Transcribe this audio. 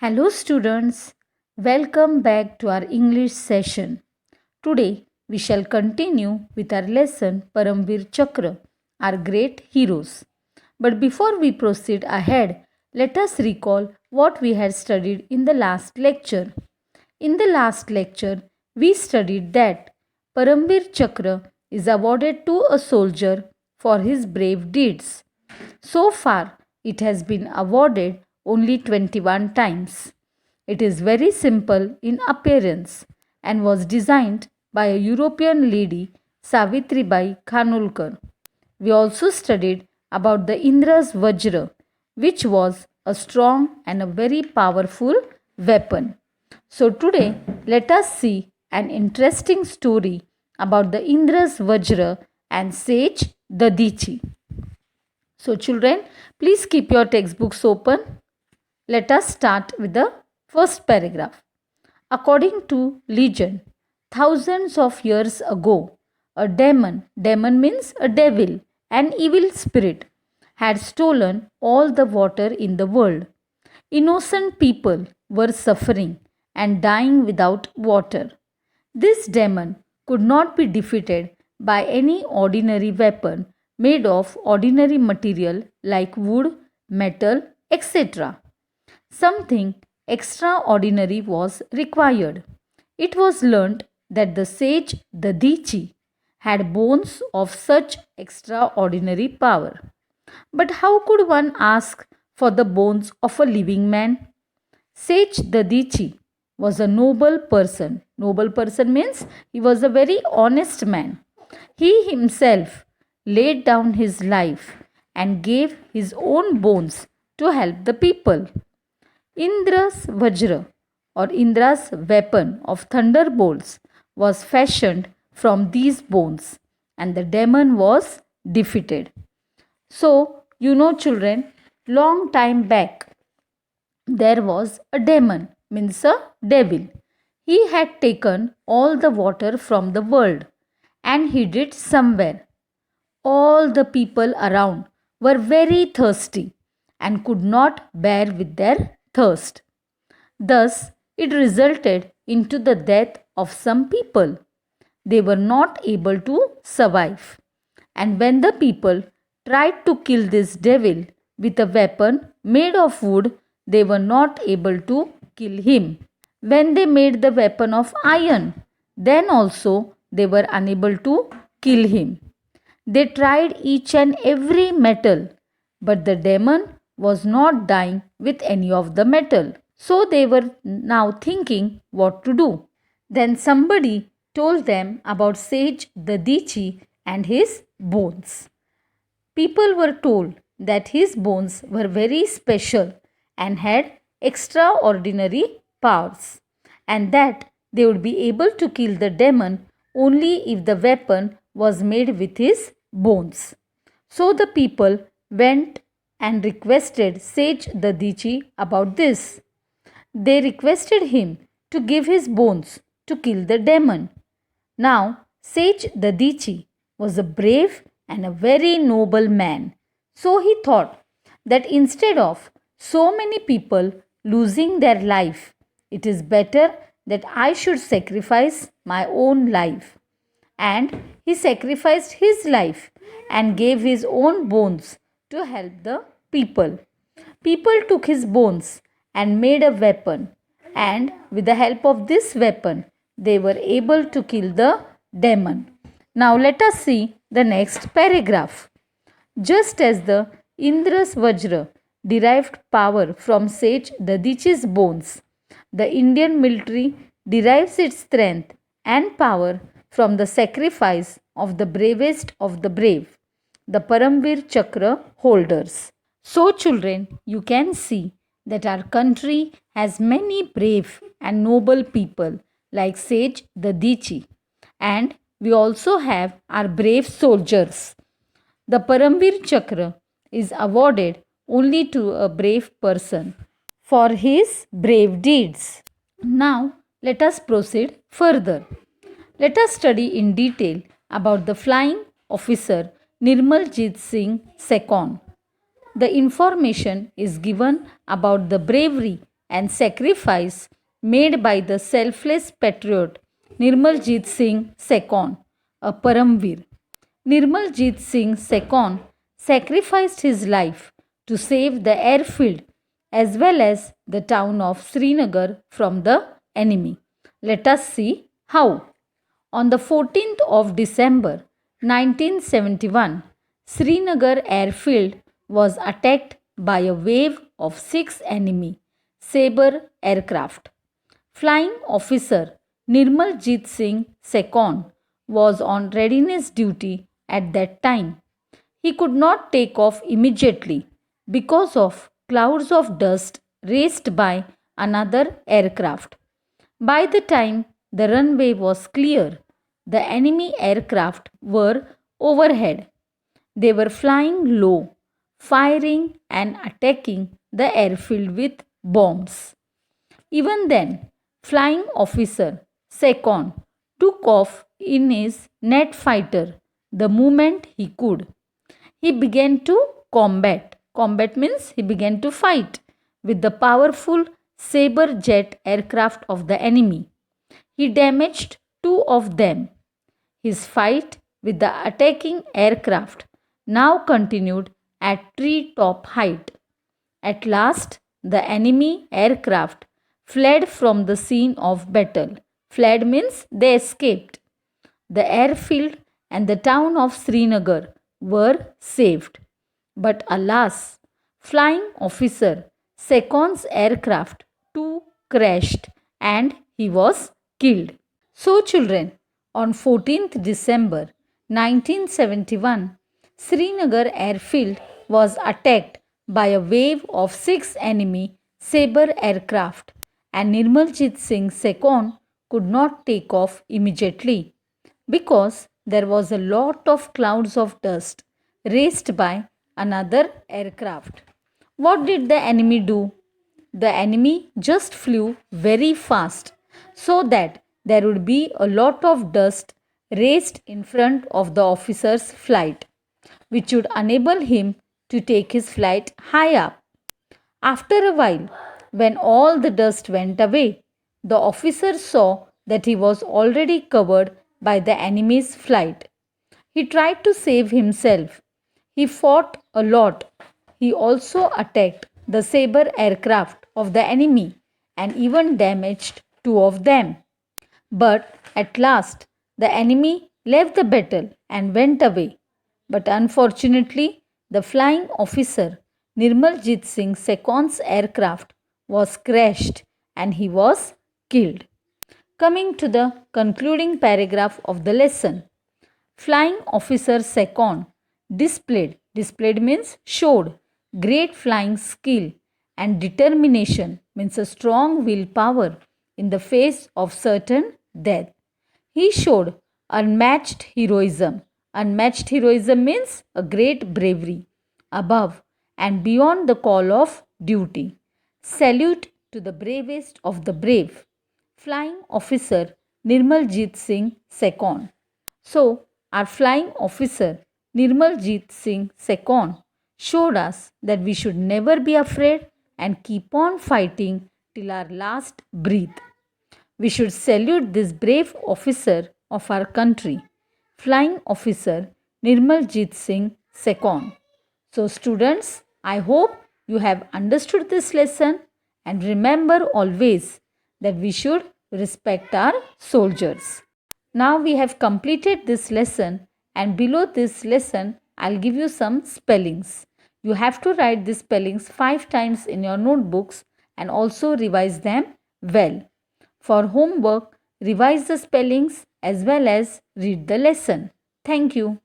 Hello students, welcome back to our English session. Today we shall continue with our lesson Paramvir Chakra, our great heroes. But before we proceed ahead, let us recall what we had studied in the last lecture. In the last lecture, we studied that Paramvir Chakra is awarded to a soldier for his brave deeds. So far, it has been awarded only 21 times. It is very simple in appearance and was designed by a European lady, Savitribai Khanolkar. We also studied about the Indra's Vajra, which was a strong and a very powerful weapon. So today, let us see an interesting story about the Indra's Vajra and sage Dadichi. So children, please keep your textbooks open. Let us start with the first paragraph. According to legend, thousands of years ago, a demon means a devil, an evil spirit, had stolen all the water in the world. Innocent people were suffering and dying without water. This demon could not be defeated by any ordinary weapon made of ordinary material like wood, metal, etc. Something extraordinary was required. It was learnt that the sage Dadichi had bones of such extraordinary power. But how could one ask for the bones of a living man? Sage Dadichi was a noble person. Noble person means he was a very honest man. He himself laid down his life and gave his own bones to help the people. Indra's Vajra or Indra's weapon of thunderbolts was fashioned from these bones and the demon was defeated. So, children, long time back there was a demon, means a devil. He had taken all the water from the world and hid it somewhere. All the people around were very thirsty and could not bear with their thirst. Thus, it resulted into the death of some people. They were not able to survive. And when the people tried to kill this devil with a weapon made of wood, they were not able to kill him. When they made the weapon of iron, then also they were unable to kill him. They tried each and every metal, but the demon was not dying with any of the metal. So they were now thinking what to do. Then somebody told them about sage Dadichi and his bones. People were told that his bones were very special and had extraordinary powers, and that they would be able to kill the demon only if the weapon was made with his bones. So the people went and requested sage Dadichi about this. They requested him to give his bones to kill the demon. Now, sage Dadichi was a brave and a very noble man. So he thought that instead of so many people losing their life, it is better that I should sacrifice my own life. And he sacrificed his life and gave his own bones to help the people. People took his bones and made a weapon, and with the help of this weapon, they were able to kill the demon. Now let us see the next paragraph. Just as the Indra's Vajra derived power from sage Dadichi's bones, the Indian military derives its strength and power from the sacrifice of the bravest of the brave, the Paramvir Chakra holders. So, children, you can see that our country has many brave and noble people like sage Dadichi, and we also have our brave soldiers. The Paramvir Chakra is awarded only to a brave person for his brave deeds. Now, let us proceed further. Let us study in detail about the flying officer Nirmaljit Singh Sekon. The information is given about the bravery and sacrifice made by the selfless patriot Nirmaljit Singh Sekon, a Paramvir. Nirmaljit Singh Sekon sacrificed his life to save the airfield as well as the town of Srinagar from the enemy. Let us see how. On the 14th of December 1971, Srinagar airfield was attacked by a wave of 6 enemy Sabre aircraft. Flying officer Nirmaljit Singh Sekon was on readiness duty at that time. He could not take off immediately because of clouds of dust raised by another aircraft. By the time the runway was clear, the enemy aircraft were overhead. They were flying low, firing and attacking the airfield with bombs. Even then, flying officer Sekon took off in his net fighter the moment he could. He began to combat. Combat means he began to fight with the powerful Sabre jet aircraft of the enemy. He damaged 2 of them. His fight with the attacking aircraft now continued at tree-top height. At last, the enemy aircraft fled from the scene of battle. Fled means they escaped. The airfield and the town of Srinagar were saved. But alas, flying officer Sekon's aircraft too crashed and he was killed. So, children, on 14th December 1971, Srinagar airfield was attacked by a wave of 6 enemy Sabre aircraft, and Nirmaljit Singh Sekon could not take off immediately because there was a lot of clouds of dust raised by another aircraft. What did the enemy do? The enemy just flew very fast so that there would be a lot of dust raised in front of the officer's flight, which would enable him to take his flight high up. After a while, when all the dust went away, the officer saw that he was already covered by the enemy's flight. He tried to save himself. He fought a lot. He also attacked the Sabre aircraft of the enemy and even damaged 2 of them. But at last, the enemy left the battle and went away. But unfortunately, the flying officer Nirmaljit Singh Sekon's aircraft was crashed and he was killed. Coming to the concluding paragraph of the lesson, flying officer Sekon displayed means showed great flying skill and determination means a strong willpower in the face of certain death. He showed unmatched heroism. Unmatched heroism means a great bravery above and beyond the call of duty. Salute to the bravest of the brave, Flying Officer Nirmaljit Singh Sekon. So, our flying officer Nirmaljit Singh Sekon showed us that we should never be afraid and keep on fighting till our last breath. We should salute this brave officer of our country, Flying Officer Nirmaljit Singh Sekon. So, students, I hope you have understood this lesson and remember always that we should respect our soldiers. Now we have completed this lesson, and below this lesson I'll give you some spellings. You have to write these spellings 5 times in your notebooks and also revise them well. For homework, revise the spellings as well as read the lesson. Thank you.